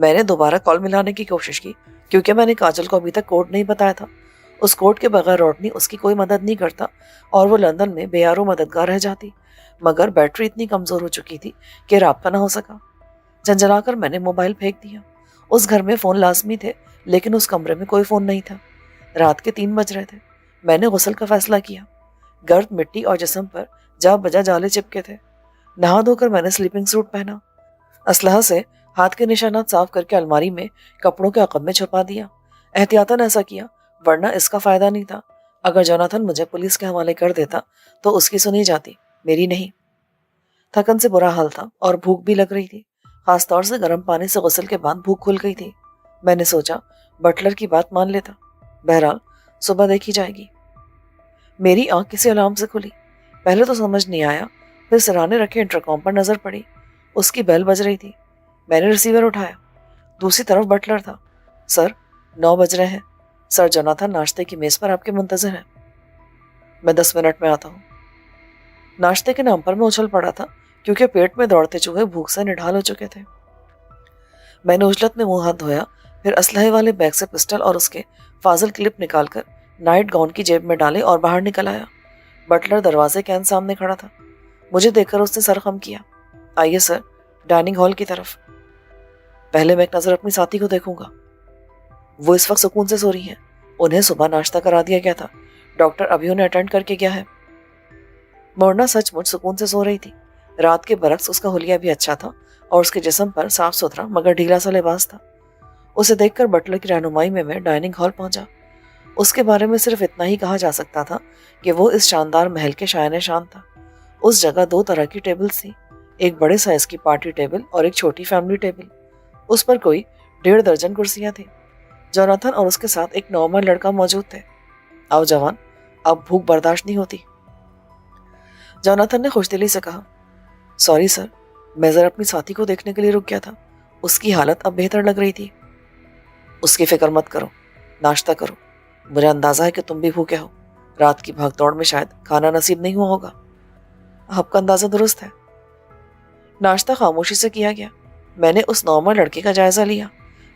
میں نے دوبارہ کال ملانے کی کوشش کی کیونکہ میں نے کاجل کو ابھی تک کوڈ نہیں بتایا تھا۔ اس کوڈ کے بغیر روٹنی اس کی کوئی مدد نہیں کرتا اور وہ لندن میں بے یارو مددگار رہ جاتی، مگر بیٹری اتنی کمزور ہو چکی تھی کہ رابطہ نہ ہو سکا۔ جھنجھلا کر میں نے موبائل پھینک دیا۔ اس گھر میں فون لازمی تھے لیکن اس کمرے میں کوئی فون نہیں تھا۔ رات کے 3 بج رہے تھے۔ میں نے غسل کا فیصلہ کیا۔ گرد مٹی اور جسم پر جا بجا جالے چپکے تھے۔ نہا دھو کر میں نے سلیپنگ سوٹ پہنا، اسلحہ سے ہاتھ کے نشانات صاف کر کے الماری میں کپڑوں کے عقب میں چھپا دیا۔ احتیاطاً ایسا کیا ورنہ اس کا فائدہ نہیں تھا۔ اگر جوناتھن مجھے پولیس کے حوالے کر دیتا تو اس کی سنی جاتی، میری نہیں۔ تھکن سے برا حال تھا اور بھوک بھی لگ رہی تھی، خاص طور سے گرم پانی سے غسل کے بعد بھوک کھل گئی تھی۔ میں نے سوچا بٹلر کی بات مان لیتا، بہرحال صبح دیکھی جائے گی۔ میری آنکھ کسی الارم سے کھلی۔ پہلے تو سمجھ نہیں آیا، پھر سرانے رکھے انٹرکام پر نظر پڑی۔ اس کی بیل بج رہی تھی۔ میں نے ریسیور اٹھایا۔ دوسری طرف بٹلر تھا۔ سر 9 بج رہے ہیں، سر جوناتھن ناشتے کی میز پر آپ کے منتظر ہیں۔ میں 10 منٹ میں آتا ہوں۔ ناشتے کے نام پر میں اچھل پڑا تھا کیونکہ پیٹ میں دوڑتے چوہے بھوک سے نڈھال ہو چکے تھے۔ میں نے عجلت میں منہ ہاتھ دھویا، پھر اسلحے والے بیگ سے پسٹل اور اس کے فاضل کلپ نکال کر نائٹ گاؤن کی جیب میں ڈالے اور باہر نکل آیا۔ بٹلر دروازے کے سامنے کھڑا تھا۔ مجھے دیکھ کر اس نے سر خم کیا۔ آئیے سر، ڈائننگ ہال کی طرف۔ پہلے میں ایک نظر اپنی ساتھی کو دیکھوں گا۔ وہ اس وقت سکون سے سو رہی ہیں، انہیں صبح ناشتہ کرا دیا گیا تھا، ڈاکٹر ابھی انہیں اٹینڈ کر کے گیا ہے۔ مورنا سچ مچ سکون سے سو رہی تھی۔ رات کے برعکس اس کا حلیہ بھی اچھا تھا اور اس کے جسم پر صاف ستھرا مگر ڈھیلا سا لباس تھا۔ اسے دیکھ کر بٹلر کی رہنمائی میں ڈائننگ ہال پہنچا۔ اس کے بارے میں صرف اتنا ہی کہا جا سکتا تھا کہ وہ اس شاندار محل کے شائن شان تھا۔ اس جگہ 2 طرح کی ٹیبلز تھی، ایک بڑے سائز کی پارٹی ٹیبل اور ایک چھوٹی فیملی ٹیبل۔ اس پر کوئی 1.5 درجن کرسیاں تھیں۔ جوناتھن اور اس کے ساتھ ایک نارمل لڑکا موجود تھے۔ آؤ جوان، اب بھوک برداشت نہیں ہوتی۔ جوناتھن نے خوش دلی سے کہا، سوری سر، میں ذرا اپنی ساتھی کو دیکھنے کے لیے رک گیا تھا، اس کی حالت اب بہتر لگ رہی تھی۔ اس کی فکر مت کرو، ناشتہ کرو، مجھے اندازہ ہے کہ تم بھی بھوکے ہو، رات کی بھاگ دوڑ میں شاید کھانا نصیب نہیں ہوا ہوگا۔ آپ کا اندازہ درست ہے۔ ناشتہ خاموشی سے کیا گیا۔ میں نے اس نارمل لڑکے کا جائزہ لیا۔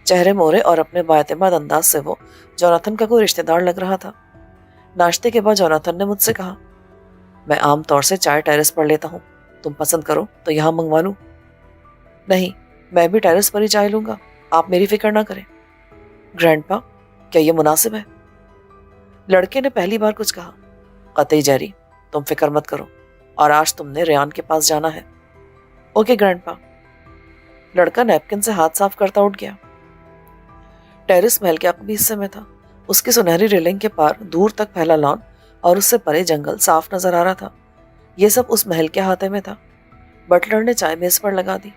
چہرے مورے اور اپنے بااعتماد انداز سے وہ جوناتھن کا کوئی رشتہ دار لگ رہا تھا۔ ناشتے کے بعد جوناتھن نے مجھ سے کہا، میں عام طور سے چائے ٹیرس پر لیتا ہوں، تم پسند کرو تو یہاں منگوا لوں۔ نہیں، میں بھی ٹیرس پر ہی چائے لوں گا، آپ میری فکر نہ کریں۔ گرینڈ پا، کیا یہ مناسب ہے؟ لڑکے نے پہلی بار کچھ کہا۔ قطعی جیری، تم فکر مت کرو، اور آج تم نے ریان کے پاس جانا ہے۔ اوکے گرینڈ پا۔ لڑکا نیپکن سے ہاتھ صاف کرتا اٹھ گیا۔ ٹیرس محل کے عقبی حصے میں تھا۔ اس کی سنہری ریلنگ کے پار دور تک پھیلا لان اور اس سے پرے جنگل صاف نظر آ رہا تھا۔ یہ سب اس محل کے احاطے میں تھا۔ بٹلر نے چائے میز پر لگا دی۔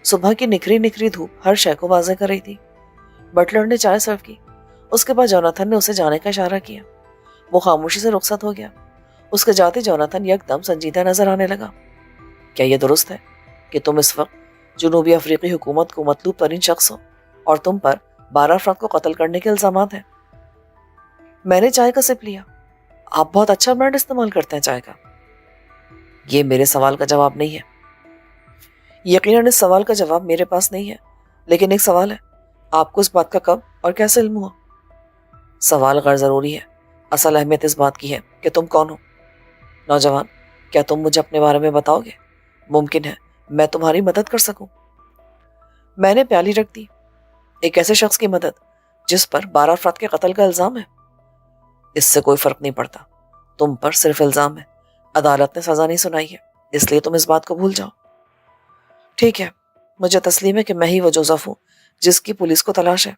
صبح کی نکھری نکھری دھوپ ہر شے کو واضح کر رہی تھی۔ بٹلر نے چائے سرو کی۔ اس کے بعد جوناتھن نے اسے جانے کا اشارہ کیا۔ وہ خاموشی سے رخصت ہو گیا۔ اس کے جاتے جوناتھن یکدم سنجیدہ نظر آنے لگا۔ کیا یہ درست ہے کہ تم اس وقت جنوبی افریقی حکومت کو مطلوب ترین شخص ہو اور تم پر 12 افراد کو قتل کرنے کے الزامات ہیں؟ میں نے چائے کا سپ لیا۔ آپ بہت اچھا برانڈ استعمال کرتے ہیں چائے کا۔ یہ میرے سوال کا جواب نہیں ہے۔ یقیناً اس سوال کا جواب میرے پاس نہیں ہے، لیکن ایک سوال ہے، آپ کو اس بات کا کب اور کیسے علم ہوا؟ سوال غیر ضروری ہے، اصل اہمیت اس بات کی ہے کہ تم کون ہو۔ نوجوان، کیا تم مجھے اپنے بارے میں بتاؤ گے؟ ممکن ہے میں تمہاری مدد کر سکوں۔ میں نے پیالی رکھ دی۔ ایک ایسے شخص کی مدد جس پر 12 افراد کے قتل کا الزام ہے؟ اس سے کوئی فرق نہیں پڑتا، تم پر صرف الزام ہے، عدالت نے سزا نہیں سنائی ہے، اس لیے تم اس بات کو بھول جاؤ۔ ٹھیک ہے، مجھے تسلیم ہے کہ میں ہی وہ جوزف ہوں جس کی پولیس کو تلاش ہے۔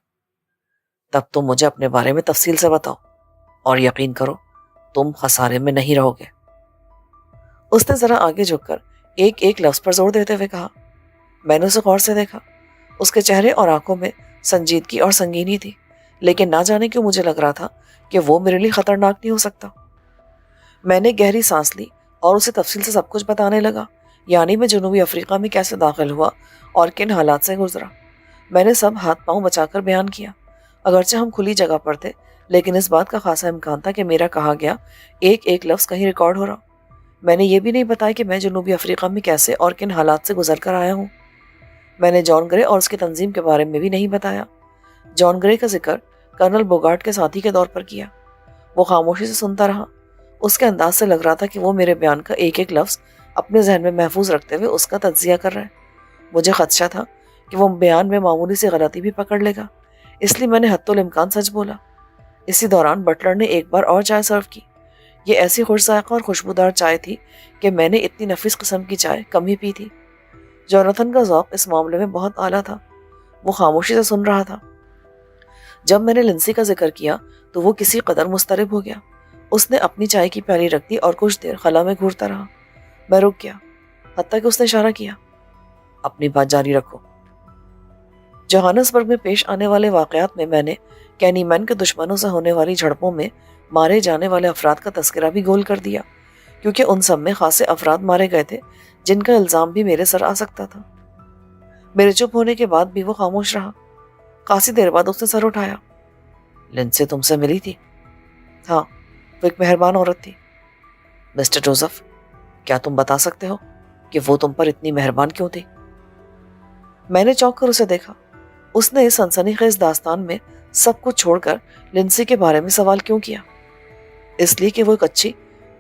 تب تم مجھے اپنے بارے میں تفصیل سے بتاؤ، اور یقین کرو تم خسارے میں نہیں رہو گے۔ اس نے ذرا آگے جھک کر ایک ایک لفظ پر زور دیتے ہوئے کہا۔ میں نے اسے غور سے دیکھا۔ اس کے چہرے اور آنکھوں میں سنجیدگی اور سنگینی تھی، لیکن نہ جانے کیوں مجھے لگ رہا تھا کہ وہ میرے لیے خطرناک نہیں ہو سکتا۔ میں نے گہری سانس لی اور اسے تفصیل سے سب کچھ بتانے لگا، یعنی میں جنوبی افریقہ میں کیسے داخل ہوا اور کن حالات سے گزرا۔ میں نے سب ہاتھ پاؤں بچا کر بیان کیا۔ اگرچہ ہم کھلی جگہ پر تھے، لیکن اس بات کا خاصا امکان تھا کہ میرا کہا گیا ایک ایک لفظ کہیں ریکارڈ ہو رہا۔ میں نے یہ بھی نہیں بتایا کہ میں جنوبی افریقہ میں کیسے اور کن حالات سے گزر کر آیا ہوں۔ میں نے جان گرے اور اس کی تنظیم کے بارے میں بھی نہیں بتایا۔ جان گرے کا ذکر کرنل بوگارٹ کے ساتھی کے طور پر کیا۔ وہ خاموشی سے سنتا رہا۔ اس کے انداز سے لگ رہا تھا کہ وہ میرے بیان کا ایک ایک لفظ اپنے ذہن میں محفوظ رکھتے ہوئے اس کا تجزیہ کر رہا ہے۔ مجھے خدشہ تھا کہ وہ بیان میں معمولی سی غلطی بھی پکڑ لے گا، اس لیے میں نے حتی الامکان سچ بولا۔ اسی دوران بٹلر نے ایک بار اور چائے سرو کی۔ یہ ایسی خوش ذائقہ اور خوشبودار چائے تھی کہ میں نے اتنی نفیس قسم کی چائے کم ہی پی تھی۔ جوناتھن کا ذوق اس معاملے میں بہت اعلیٰ تھا۔ وہ خاموشی سے سن رہا تھا۔ جب میں نے لنسی کا ذکر کیا تو وہ کسی قدر مضطرب ہو گیا۔ اس نے اپنی چائے کی پیالی رکھ دی اور کچھ دیر خلا میں گھورتا رہا۔ میں رک گیا، حتیٰ کہ اس نے اشارہ کیا، اپنی بات جاری رکھو۔ جوہانسبرگ میں پیش آنے والے واقعات میں نے کینی مین کے دشمنوں سے ہونے والی جھڑپوں میں مارے جانے والے افراد کا تذکرہ بھی گول کر دیا، کیونکہ ان سب میں خاصے افراد مارے گئے تھے جن کا الزام بھی میرے سر آ سکتا تھا۔ میرے چپ ہونے کے بعد بھی وہ خاموش رہا۔ خاصی دیر بعد اس نے سر اٹھایا۔ لنسی تم سے ملی تھی؟ ہاں، وہ ایک مہربان عورت تھی۔ مسٹر جوزف، کیا تم بتا سکتے ہو کہ وہ تم پر اتنی مہربان کیوں تھی؟ میں نے چونک کر اسے دیکھا۔ اس نے اس سنسنی خیز داستان میں سب کچھ چھوڑ کر لنسی کے بارے میں سوال کیوں کیا؟ اس لیے کہ وہ ایک اچھی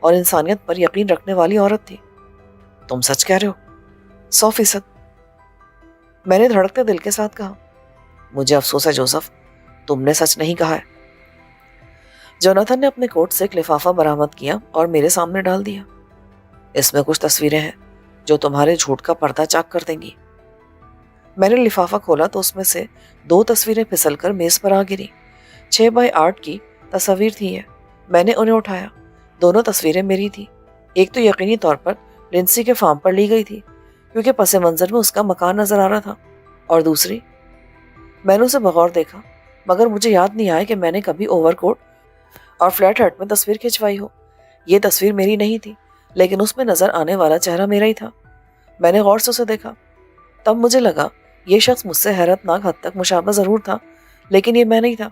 اور انسانیت پر یقین رکھنے والی عورت تھی۔ تم سچ کہہ رہے ہو؟ 100%۔ میں نے دھڑکتے دل کے ساتھ کہا۔ مجھے افسوس ہے جوزف، تم نے سچ نہیں کہا ہے۔ جوناتھن نے اپنے کوٹ سے ایک لفافہ برآمد کیا اور میرے سامنے ڈال دیا۔ اس میں کچھ تصویریں ہیں جو تمہارے جھوٹ کا پردہ چاک کر دیں گی۔ میں نے لفافہ کھولا تو اس میں سے 2 تصویریں پھسل کر میز پر آ گری۔ 6x8 کی تصاویر تھی یہ۔ میں نے انہیں اٹھایا۔ دونوں تصویریں میری تھی۔ ایک تو یقینی طور پر لنسی کے فارم پر لی گئی تھی، کیونکہ پس منظر میں اس کا مکان نظر آ رہا تھا، اور دوسری، میں نے اسے بغور دیکھا، مگر مجھے یاد نہیں آیا کہ میں نے کبھی اوور کوٹ اور فلیٹ ہٹ میں تصویر کھنچوائی ہو۔ یہ تصویر میری نہیں تھی، لیکن اس میں نظر آنے والا چہرہ میرا ہی تھا۔ میں نے غور سے اسے دیکھا۔ تب مجھے لگا یہ شخص مجھ سے حیرت ناک حد تک مشابہ ضرور تھا، لیکن یہ میں نہیں تھا۔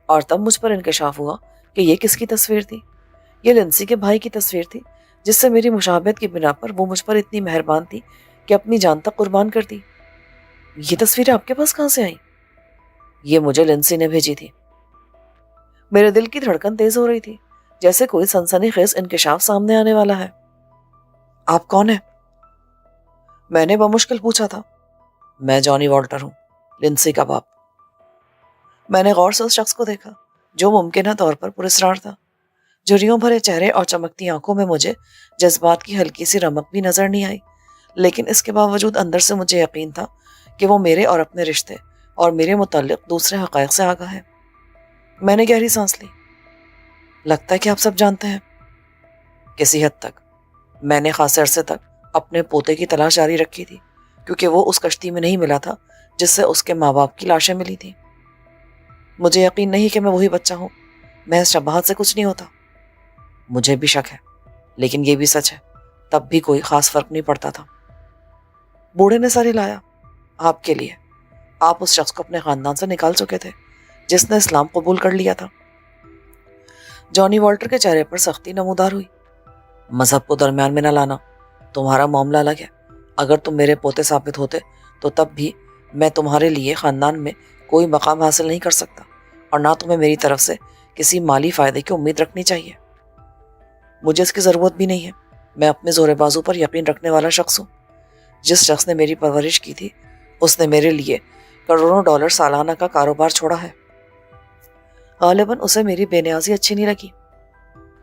اور تب مجھ پر انکشاف ہوا کہ یہ کس کی تصویر تھی۔ یہ لنسی کے بھائی کی تصویر تھی، جس سے میری مشابہت کی بنا پر وہ مجھ پر اتنی مہربان تھی کہ اپنی جان تک قربان کر دی۔ یہ تصویریں آپ کے پاس کہاں سے آئیں؟ یہ مجھے لنسی نے بھیجی تھی۔ میرے دل کی دھڑکن تیز ہو رہی تھی، جیسے کوئی سنسنی خیز انکشاف سامنے آنے والا ہے۔ آپ کون ہیں؟ میں نے بمشکل پوچھا تھا۔ میں جانی والٹر ہوں، لنسی کا باپ۔ میں نے غور سے اس شخص کو دیکھا جو ممکنہ طور پر پراسرار تھا۔ جھریوں بھرے چہرے اور چمکتی آنکھوں میں مجھے جذبات کی ہلکی سی رمق بھی نظر نہیں آئی، لیکن اس کے باوجود اندر سے مجھے یقین تھا کہ وہ میرے اور اپنے رشتے اور میرے متعلق دوسرے حقائق سے آگاہ ہے۔ میں نے گہری سانس لی۔ لگتا ہے کہ آپ سب جانتے ہیں۔ کسی حد تک۔ میں نے خاصے عرصے تک اپنے پوتے کی تلاش جاری رکھی تھی، کیونکہ وہ اس کشتی میں نہیں ملا تھا جس سے اس کے ماں باپ کی لاشیں ملی تھیں۔ مجھے یقین نہیں کہ میں وہی بچہ ہوں۔ محض شباہت سے کچھ نہیں ہوتا۔ مجھے بھی شک ہے، لیکن یہ بھی سچ ہے، تب بھی کوئی خاص فرق نہیں پڑتا تھا۔ بوڑھے نے سر ہلایا۔ آپ کے لیے، آپ اس شخص کو اپنے خاندان سے نکال چکے تھے جس نے اسلام قبول کر لیا تھا۔ جانی والٹر کے چہرے پر سختی نمودار ہوئی۔ مذہب کو درمیان میں نہ لانا، تمہارا معاملہ الگ ہے۔ اگر تم میرے پوتے ثابت ہوتے تو تب بھی میں تمہارے لیے خاندان میں کوئی مقام حاصل نہیں کر سکتا، اور نہ تمہیں میری طرف سے کسی مالی فائدے کی امید رکھنی چاہیے۔ مجھے اس کی ضرورت بھی نہیں ہے۔ میں اپنے زور بازو پر یقین رکھنے والا شخص ہوں۔ جس شخص نے میری پرورش کی تھی اس نے میرے لیے کروڑوں ڈالر سالانہ کا کاروبار چھوڑا ہے۔ غالباً اسے میری بے نیازی اچھی نہیں لگی۔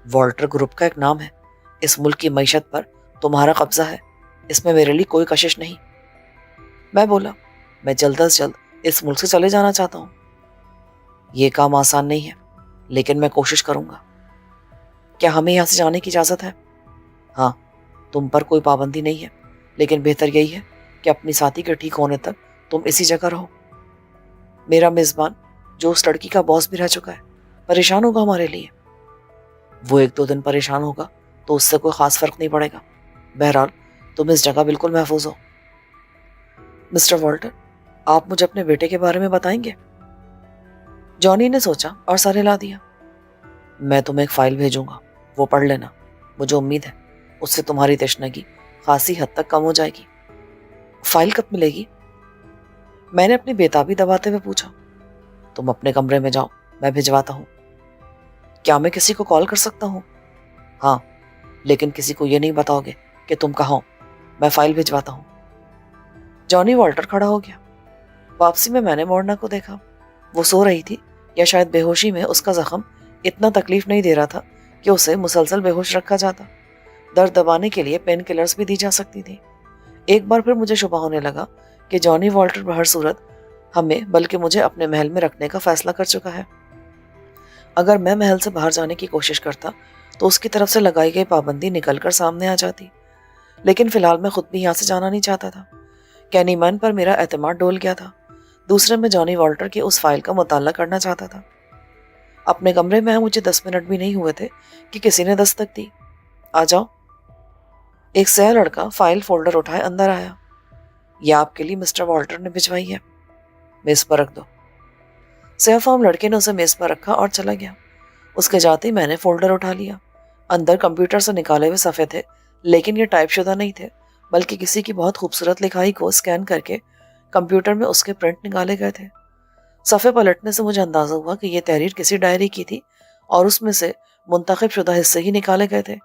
والٹر گروپ کا ایک نام ہے۔ اس ملک کی معیشت پر تمہارا قبضہ ہے، اس میں میرے لیے کوئی کشش نہیں۔ میں بولا، میں جلد از جلد اس ملک سے چلے جانا چاہتا ہوں۔ یہ کام آسان نہیں ہے، لیکن میں کوشش کروں گا۔ کیا ہمیں یہاں سے جانے کی اجازت ہے؟ ہاں، تم پر کوئی پابندی نہیں ہے، لیکن بہتر یہی ہے کہ اپنی ساتھی کے ٹھیک ہونے تک تم اسی جگہ رہو۔ میرا میزبان، جو اس لڑکی کا باس بھی رہ چکا ہے، پریشان ہوگا ہمارے لیے۔ وہ 1-2 دن پریشان ہوگا تو اس سے کوئی خاص فرق نہیں پڑے گا۔ بہرحال تم اس جگہ بالکل محفوظ ہو۔ مسٹر والٹر، آپ مجھے اپنے بیٹے کے بارے میں بتائیں گے؟ جانی نے سوچا اور سر ہلا دیا۔ میں تمہیں ایک فائل بھیجوں گا، وہ پڑھ لینا۔ مجھے امید ہے اس سے تمہاری تشنگی خاصی حد تک کم ہو جائے گی۔ فائل کب ملے گی؟ میں نے اپنی بیتابی دباتے ہوئے پوچھا۔ تم اپنے کمرے میں جاؤ، میں بھجواتا ہوں۔ کیا میں کسی کو کال کر سکتا ہوں؟ ہاں، لیکن کسی کو یہ نہیں بتاؤ گے کہ تم کہاں ہو، میں فائل بھجواتا ہوں۔ جانی والٹر کھڑا ہو گیا۔ واپسی میں نے مورنا کو دیکھا۔ وہ سو رہی تھی، یا شاید بے ہوشی میں اس کا زخم اتنا تکلیف نہیں دے رہا تھا کہ اسے مسلسل بے ہوش رکھا جاتا۔ درد دبانے کے لیے پین کلرز بھی دی جا سکتی تھی۔ ایک بار پھر مجھے شبہ ہونے لگا کہ جانی والٹر بہر صورت ہمیں بلکہ مجھے اپنے محل میں رکھنے کا فیصلہ کر چکا ہے۔ اگر میں محل سے باہر جانے کی کوشش کرتا تو اس کی طرف سے لگائی گئی پابندی نکل کر سامنے آ جاتی، لیکن فی الحال میں خود بھی یہاں سے جانا نہیں چاہتا تھا۔ کینی مین پر میرا اعتماد ڈول گیا تھا، دوسرے میں جانی والٹر کی اس فائل کا مطالعہ کرنا چاہتا تھا۔ اپنے کمرے میں مجھے 10 منٹ بھی نہیں ہوئے تھے کہ کسی نے دستک دی۔ آ جاؤ۔ ایک سیاہ لڑکا فائل فولڈر اٹھائے اندر آیا۔ یہ آپ کے لیے مسٹر والٹر نے بھجوائی ہے، میز پر رکھ دو۔ سیاہ فام لڑکے نے اسے میز پر رکھا اور چلا گیا۔ اس کے جاتے ہی میں نے فولڈر اٹھا لیا۔ اندر کمپیوٹر سے نکالے ہوئے صفحے تھے، لیکن یہ ٹائپ شدہ نہیں تھے، بلکہ کسی کی بہت خوبصورت لکھائی کو اسکین کر کے کمپیوٹر میں اس کے پرنٹ نکالے گئے تھے۔ صفحے پلٹنے سے مجھے اندازہ ہوا کہ یہ تحریر کسی ڈائری کی تھی اور اس میں سے منتخب شدہ حصے ہی نکالے گئے تھے،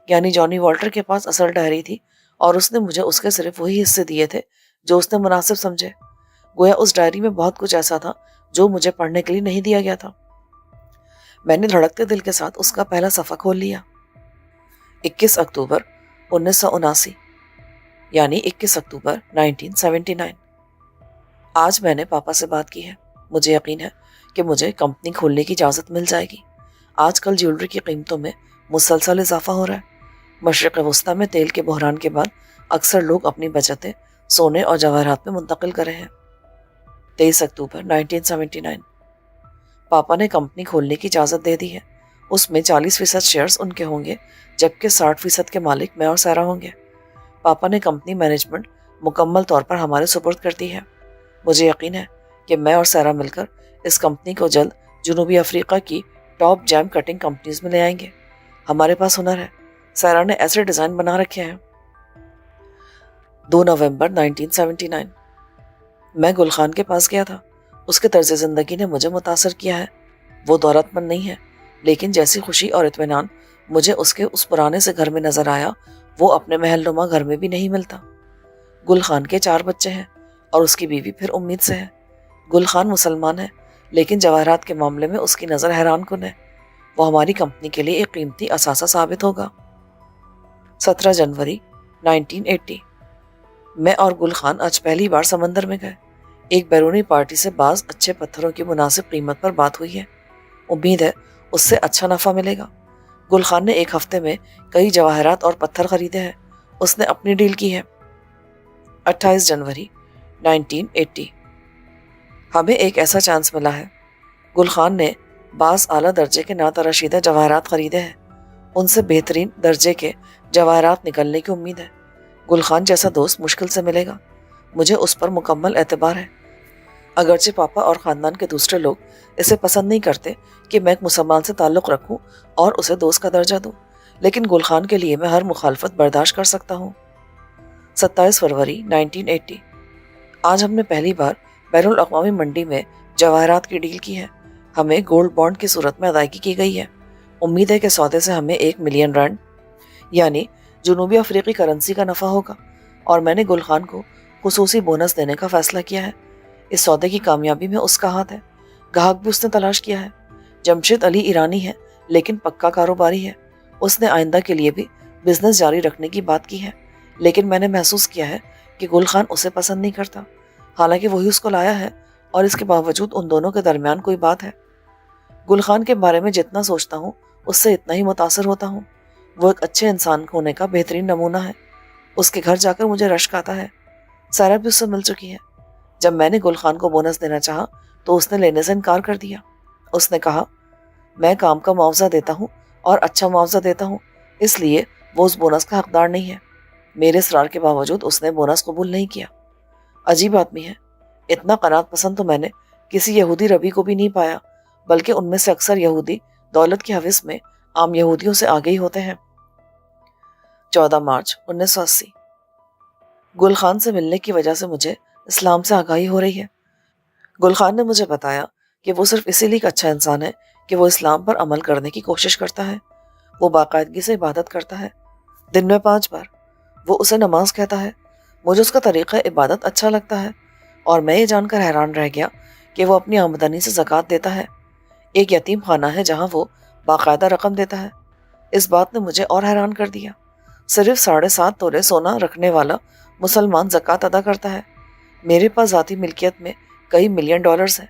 یعنی جانی والٹر کے پاس اصل ڈائری تھی اور اس نے مجھے اس کے صرف وہی حصے دیے تھے جو اس نے مناسب سمجھے۔ گویا اس ڈائری میں بہت کچھ ایسا تھا جو مجھے پڑھنے کے لیے نہیں دیا گیا تھا۔ میں نے دھڑکتے دل کے ساتھ اس کا پہلا صفحہ کھول لیا۔ 21 اکتوبر 1979، یعنی 21 اکتوبر 1979۔ آج میں نے پاپا سے بات کی ہے۔ مجھے یقین ہے کہ مجھے کمپنی کھولنے کی اجازت مل جائے گی۔ آج کل جیولری کی قیمتوں میں مسلسل اضافہ ہو رہا ہے۔ مشرق وسطیٰ میں تیل کے بحران کے بعد اکثر لوگ اپنی بچتیں سونے اور جواہرات میں منتقل کر رہے ہیں۔ 23 اکتوبر 1979۔ پاپا نے کمپنی کھولنے کی اجازت دے دی ہے۔ اس میں 40% شیئرز ان کے ہوں گے، جبکہ 60% کے مالک میں اور سیرا ہوں گے۔ پاپا نے کمپنی مینجمنٹ مکمل طور پر ہمارے سپرد کر دی ہے۔ مجھے یقین ہے کہ میں اور سیرا مل کر اس کمپنی کو جلد جنوبی افریقہ کی ٹاپ جیم کٹنگ کمپنیز میں لے آئیں گے۔ ہمارے پاس ہنر ہے، سیرا نے ایسے ڈیزائن بنا رکھے ہیں۔ 2 نومبر 1979۔ میں گل خان کے پاس گیا تھا۔ اس کے طرز زندگی نے مجھے متاثر کیا ہے۔ وہ دولت مند نہیں ہے، لیکن جیسی خوشی اور اطمینان مجھے اس کے اس پرانے سے گھر میں نظر آیا، وہ اپنے محل نما گھر میں بھی نہیں ملتا۔ گل خان کے 4 بچے ہیں اور اس کی بیوی پھر امید سے ہے۔ گل خان مسلمان ہے، لیکن جواہرات کے معاملے میں اس کی نظر حیران کن ہے۔ وہ ہماری کمپنی کے لیے ایک قیمتی اثاثہ ثابت ہوگا۔ 17 جنوری 1980۔ میں اور گل خان آج پہلی بار سمندر میں گئے۔ ایک بیرونی پارٹی سے بعض اچھے پتھروں کی مناسب قیمت پر بات ہوئی ہے۔ امید ہے اس سے اچھا نفع ملے گا۔ گل خان نے 1 ہفتے میں کئی جواہرات اور پتھر خریدے ہیں۔ اس نے اپنی ڈیل کی ہے۔ 28 جنوری 1980۔ ہمیں ایک ایسا چانس ملا ہے۔ گل خان نے بعض اعلیٰ درجے کے ناتراشیدہ جواہرات خریدے ہیں۔ ان سے بہترین درجے کے جواہرات نکلنے کی امید ہے۔ گل خان جیسا دوست مشکل سے ملے گا۔ مجھے اس پر مکمل اعتبار ہے۔ اگرچہ پاپا اور خاندان کے دوسرے لوگ اسے پسند نہیں کرتے کہ میں ایک مسلمان سے تعلق رکھوں اور اسے دوست کا درجہ دوں، لیکن گل خان کے لیے میں ہر مخالفت برداشت کر سکتا ہوں۔ 27 فروری 1980۔ آج ہم نے پہلی بار بین الاقوامی منڈی میں جواہرات کی ڈیل کی ہے۔ ہمیں گولڈ بانڈ کی صورت میں ادائیگی کی گئی ہے۔ امید ہے کہ سودے سے ہمیں 1 ملین رینڈ یعنی جنوبی افریقی کرنسی کا نفع ہوگا، اور میں نے گل خان کو خصوصی بونس دینے کا فیصلہ کیا ہے۔ اس سودے کی کامیابی میں اس کا ہاتھ ہے۔ گاہک بھی اس نے تلاش کیا ہے۔ جمشید علی ایرانی ہے، لیکن پکا کاروباری ہے۔ اس نے آئندہ کے لیے بھی بزنس جاری رکھنے کی بات کی ہے، لیکن میں نے محسوس کیا ہے کہ گل خان اسے پسند نہیں کرتا، حالانکہ وہی اس کو لایا ہے، اور اس کے باوجود ان دونوں کے درمیان کوئی بات ہے۔ گل خان کے بارے میں جتنا سوچتا ہوں اس سے اتنا ہی متاثر ہوتا ہوں۔ وہ ایک اچھے انسان ہونے کا بہترین نمونہ ہے۔ اس کے گھر جا کر مجھے رشک آتا ہے۔ سارا بھی اس سے مل چکی ہے۔ جب میں نے گل خان کو بونس دینا چاہا تو اس نے لینے سے انکار کر دیا۔ اس نے کہا، میں کام کا معاوضہ دیتا ہوں اور اچھا معاوضہ دیتا ہوں، اس لیے وہ اس بونس کا حقدار نہیں ہے۔ میرے اصرار کے باوجود اس نے بونس قبول نہیں کیا۔ عجیب آدمی ہے۔ اتنا قناعت پسند تو میں نے کسی یہودی ربی کو بھی نہیں پایا، بلکہ ان میں سے اکثر یہودی دولت کی ہوس میں عام یہودیوں سے آگے ہی ہوتے ہیں۔ 14 مارچ 1980۔ گل خان سے ملنے کی وجہ سے مجھے اسلام سے آگاہی ہو رہی ہے۔ گل خان نے مجھے بتایا کہ وہ صرف اسی لیے ایک اچھا انسان ہے کہ وہ اسلام پر عمل کرنے کی کوشش کرتا ہے۔ وہ باقاعدگی سے عبادت کرتا ہے، دن میں 5 بار۔ وہ اسے نماز کہتا ہے۔ مجھے اس کا طریقہ عبادت اچھا لگتا ہے، اور میں یہ جان کر حیران رہ گیا کہ وہ اپنی آمدنی سے زکوٰۃ دیتا ہے۔ ایک یتیم خانہ ہے جہاں وہ باقاعدہ رقم دیتا ہے۔ اس بات نے مجھے اور حیران کر دیا۔ صرف 7.5 تولے سونا رکھنے والا مسلمان زکوٰۃ ادا کرتا ہے۔ میرے پاس ذاتی ملکیت میں کئی ملین ڈالرز ہیں۔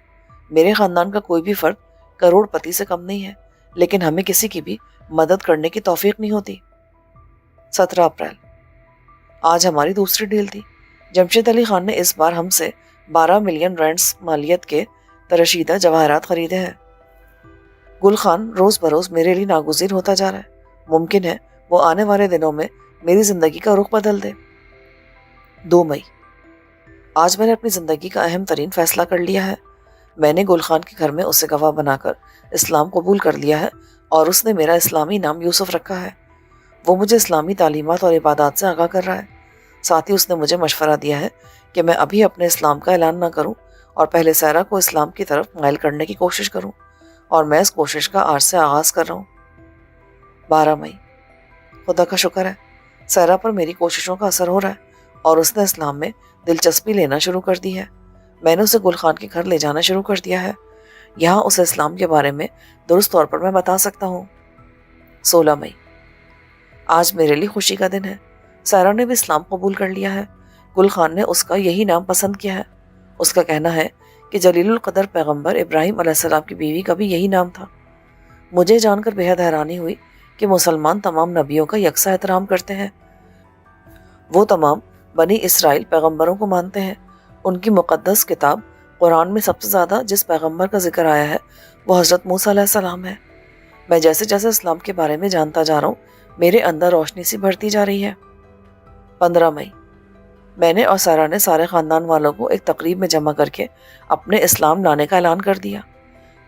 میرے خاندان کا کوئی بھی فرد کروڑ پتی سے کم نہیں ہے، لیکن ہمیں کسی کی بھی مدد کرنے کی توفیق نہیں ہوتی۔ 17 اپریل، آج ہماری دوسری ڈیل تھی۔ جمشید علی خان نے اس بار ہم سے 12 ملین رینڈز مالیت کے ترشیدہ جواہرات خریدے ہیں۔ گل خان روز بروز میرے لیے ناگزیر ہوتا جا رہا ہے۔ ممکن ہے وہ آنے والے دنوں میں میری زندگی کا رخ بدل دے۔ 2 مئی، آج میں نے اپنی زندگی کا اہم ترین فیصلہ کر لیا ہے۔ میں نے گل خان کے گھر میں اسے گواہ بنا کر اسلام قبول کر لیا ہے، اور اس نے میرا اسلامی نام یوسف رکھا ہے۔ وہ مجھے اسلامی تعلیمات اور عبادات سے آگاہ کر رہا ہے۔ ساتھ ہی اس نے مجھے مشورہ دیا ہے کہ میں ابھی اپنے اسلام کا اعلان نہ کروں اور پہلے سیرا کو اسلام کی طرف مائل کرنے کی کوشش کروں، اور میں اس کوشش کا آج سے آغاز کر رہا ہوں۔ 12 مئی، خدا کا شکر ہے سیرا پر میری کوششوں کا اثر ہو رہا ہے، اور اس نے اسلام میں دلچسپی لینا شروع کر دی ہے۔ میں نے اسے گل خان کے گھر لے جانا شروع کر دیا ہے۔ یہاں اسے اسلام کے بارے میں درست طور پر میں بتا سکتا ہوں۔ 16 مئی، آج میرے لیے خوشی کا دن ہے۔ سیرا نے بھی اسلام قبول کر لیا ہے۔ گل خان نے اس کا یہی نام پسند کیا ہے۔ اس کا کہنا ہے کہ جلیل القدر پیغمبر ابراہیم علیہ السلام کی بیوی کا بھی یہی نام تھا۔ مجھے جان کر بے حد حیرانی ہوئی کہ مسلمان تمام نبیوں کا یکساں احترام کرتے ہیں۔ وہ تمام بنی اسرائیل پیغمبروں کو مانتے ہیں۔ ان کی مقدس کتاب قرآن میں سب سے زیادہ جس پیغمبر کا ذکر آیا ہے وہ حضرت موسیٰ علیہ السلام ہے۔ میں جیسے جیسے اسلام کے بارے میں جانتا جا رہا ہوں، میرے اندر روشنی سی بڑھتی جا رہی ہے۔ 15 مئی، میں نے اور سارا نے سارے خاندان والوں کو ایک تقریب میں جمع کر کے اپنے اسلام لانے کا اعلان کر دیا۔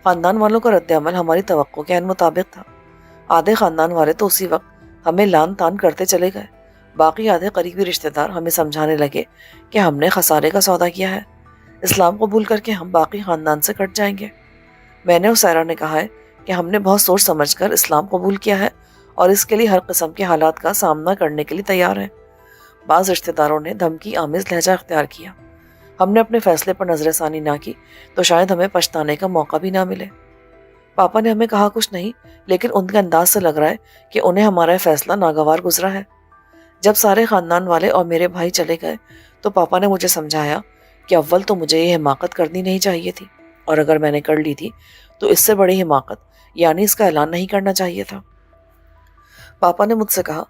خاندان والوں کا رد عمل ہماری توقع کے عین مطابق تھا۔ آدھے خاندان والے تو اسی وقت ہمیں لان تان کرتے چلے گئے۔ باقی آدھے قریبی رشتہ دار ہمیں سمجھانے لگے کہ ہم نے خسارے کا سودا کیا ہے، اسلام قبول کر کے ہم باقی خاندان سے کٹ جائیں گے۔ میں نے اور سارا نے کہا ہے کہ ہم نے بہت سوچ سمجھ کر اسلام قبول کیا ہے، اور اس کے لیے ہر قسم کے حالات کا سامنا کرنے کے لیے تیار ہیں۔ بعض رشتہ داروں نے دھمکی آمیز لہجہ اختیار کیا۔ ہم نے اپنے فیصلے پر نظر ثانی نہ کی تو شاید ہمیں پچھتانے کا موقع بھی نہ ملے۔ پاپا نے ہمیں کہا کچھ نہیں، لیکن ان کے انداز سے لگ رہا ہے کہ انہیں ہمارا فیصلہ ناگوار گزرا ہے۔ جب سارے خاندان والے اور میرے بھائی چلے گئے تو پاپا نے مجھے سمجھایا کہ اول تو مجھے یہ حماقت کرنی نہیں چاہیے تھی، اور اگر میں نے کر لی تھی تو اس سے بڑی حماقت یعنی اس کا اعلان نہیں کرنا چاہیے تھا۔ پاپا نے مجھ سے کہا،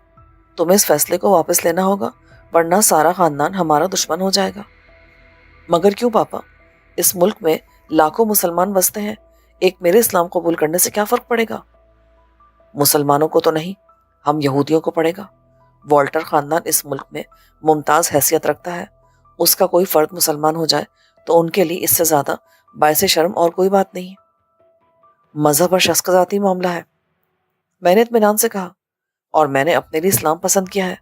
تمہیں اس فیصلے کو واپس لینا ہوگا، ورنہ سارا خاندان ہمارا دشمن ہو جائے گا۔ مگر کیوں پاپا؟ اس ملک میں لاکھوں مسلمان بستے ہیں، ایک میرے اسلام قبول کرنے سے کیا فرق پڑے گا؟ مسلمانوں کو تو نہیں، ہم یہودیوں کو پڑے گا۔ والٹر خاندان اس ملک میں ممتاز حیثیت رکھتا ہے۔ اس کا کوئی فرد مسلمان ہو جائے تو ان کے لیے اس سے زیادہ باعث شرم اور کوئی بات نہیں۔ مذہب اور شخص کا ذاتی معاملہ ہے، میں نے اطمینان سے کہا، اور میں نے اپنے لیے اسلام پسند کیا ہے۔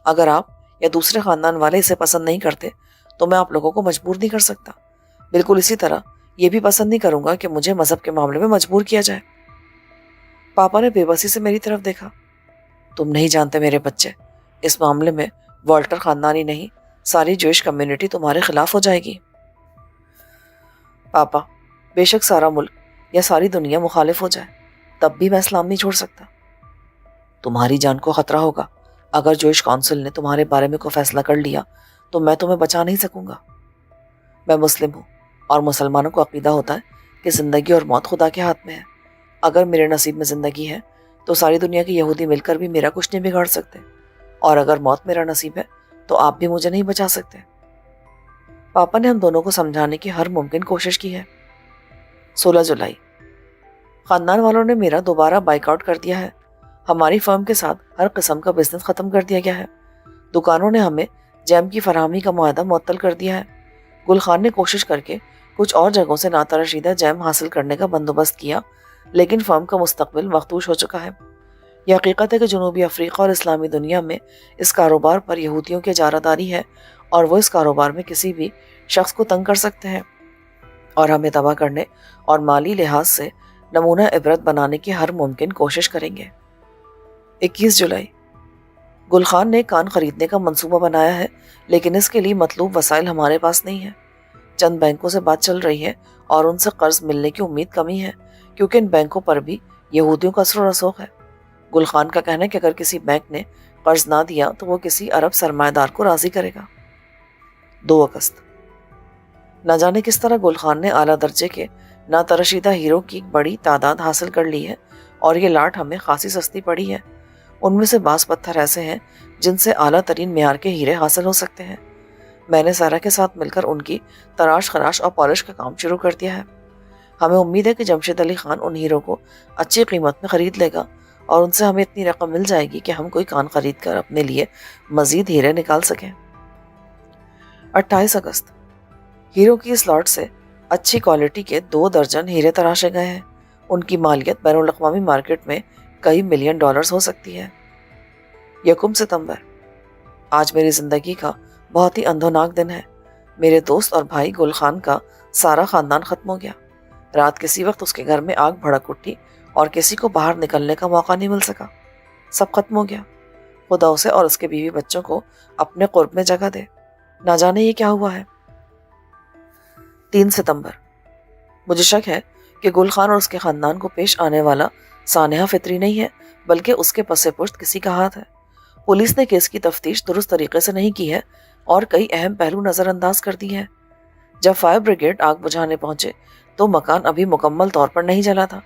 اگر آپ یا دوسرے خاندان والے اسے پسند نہیں کرتے تو میں آپ لوگوں کو مجبور نہیں کر سکتا۔ بالکل اسی طرح یہ بھی پسند نہیں کروں گا کہ مجھے مذہب کے معاملے میں مجبور کیا جائے۔ پاپا نے بے بسی سے میری طرف دیکھا۔ تم نہیں جانتے میرے بچے، اس معاملے میں والٹر خاندان ہی نہیں، ساری جوئش کمیونٹی تمہارے خلاف ہو جائے گی۔ پاپا، بے شک سارا ملک یا ساری دنیا مخالف ہو جائے، تب بھی میں اسلام نہیں چھوڑ سکتا۔ تمہاری جان کو خطرہ ہوگا۔ اگر جوئش کونسل نے تمہارے بارے میں کوئی فیصلہ کر لیا تو میں تمہیں بچا نہیں سکوں گا۔ میں مسلم ہوں، اور مسلمانوں کو عقیدہ ہوتا ہے کہ زندگی اور موت خدا کے ہاتھ میں ہے۔ اگر میرے نصیب میں زندگی ہے تو ساری دنیا کے یہودی مل کر بھی میرا کچھ نہیں بگاڑ سکتے، اور اگر موت میرا نصیب ہے تو آپ بھی مجھے نہیں بچا سکتے۔ پاپا نے ہم دونوں کو سمجھانے کی ہر ممکن کوشش کی ہے۔ 16 جولائی، خاندان والوں نے میرا دوبارہ بائیک آؤٹ کر دیا ہے۔ ہماری فرم کے ساتھ ہر قسم کا بزنس ختم کر دیا گیا ہے۔ دکانوں نے ہمیں جیم کی فراہمی کا معاہدہ معطل کر دیا ہے۔ گل خان نے کوشش کر کے کچھ اور جگہوں سے ناترشیدہ جیم حاصل کرنے کا بندوبست کیا، لیکن فرم کا مستقبل مختوش ہو چکا ہے۔ یہ حقیقت ہے کہ جنوبی افریقہ اور اسلامی دنیا میں اس کاروبار پر یہودیوں کی اجارہ داری ہے، اور وہ اس کاروبار میں کسی بھی شخص کو تنگ کر سکتے ہیں۔ اور ہمیں تباہ کرنے اور مالی لحاظ سے نمونہ عبرت بنانے کی ہر ممکن کوشش کریں گے۔ 21 جولائی، گل خان نے کان خریدنے کا منصوبہ بنایا ہے، لیکن اس کے لیے مطلوب وسائل ہمارے پاس نہیں ہے۔ چند بینکوں سے بات چل رہی ہے اور ان سے قرض ملنے کی امید کمی ہے، کیونکہ ان بینکوں پر بھی یہودیوں کا اثر و رسوخ ہے۔ گل خان کا کہنا ہے کہ اگر کسی بینک نے قرض نہ دیا تو وہ کسی عرب سرمایہ دار کو راضی کرے گا۔ 2 اگست، نہ جانے کس طرح گل خان نے اعلیٰ درجے کے ناترشیدہ ہیرو کی بڑی تعداد حاصل کر لی ہے، اور یہ لاٹ ہمیں خاصی سستی پڑی ہے۔ ان میں سے بعض پتھر ایسے ہیں جن سے اعلیٰ ترین معیار کے ہیرے حاصل ہو سکتے ہیں۔ میں نے سارا کے ساتھ مل کر ان کی تراش خراش اور پالش کا کام شروع کر دیا ہے۔ ہمیں امید ہے کہ جمشید علی خان ان ہیروں کو اچھی قیمت میں خرید لے گا، اور ان سے ہمیں اتنی رقم مل جائے گی کہ ہم کوئی کان خرید کر اپنے لیے مزید ہیرے نکال سکیں۔ 28 اگست، ہیرو کی اس لاٹ سے اچھی کوالٹی کے 2 درجن ہیرے تراشے گئے ہیں۔ ان کی مالیت بین الاقوامی مارکیٹ میں کئی ملین ڈالرز ہو سکتی ہے۔ 1 ستمبر، آج میری زندگی کا بہت ہی اندھوناک دن ہے۔ میرے دوست اور بھائی گل خان کا سارا خاندان ختم ہو گیا۔ رات کسی وقت اس کے گھر میں آگ بھڑک اٹھی اور کسی کو باہر نکلنے کا موقع نہیں مل سکا۔ سب ختم ہو گیا۔ خدا اسے اور اس کے بیوی بچوں کو اپنے قرب میں جگہ دے۔ نہ جانے یہ کیا ہوا ہے۔ 3 ستمبر، مجھے شک ہے کہ گل خان اور اس کے خاندان کو پیش آنے والا سانحہ فطری نہیں ہے، بلکہ اس کے پس پشت کسی کا ہاتھ ہے۔ پولیس نے کیس کی تفتیش درست طریقے سے نہیں کی ہے اور کئی اہم پہلو نظر انداز کر دی ہے۔ جب فائر بریگیڈ آگ بجھانے پہنچے تو مکان ابھی مکمل طور پر نہیں جلا تھا۔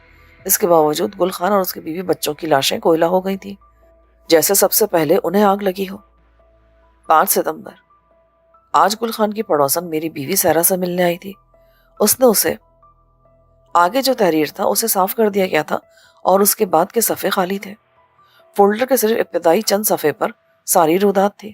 اس کے باوجود گل خان اور اس کے بیوی بچوں کی لاشیں کوئلہ ہو گئی تھی، جیسے سب سے پہلے انہیں آگ لگی ہو۔ 5 ستمبر، آج گل خان کی پڑوسن میری بیوی سیرا سے ملنے آئی تھی۔ اس نے اسے آگے جو تحریر تھا اسے صاف کر دیا گیا تھا اور اس کے بعد کے صفحے خالی تھے۔ فولڈر کے صرف ابتدائی چند صفحے پر ساری رودات تھی۔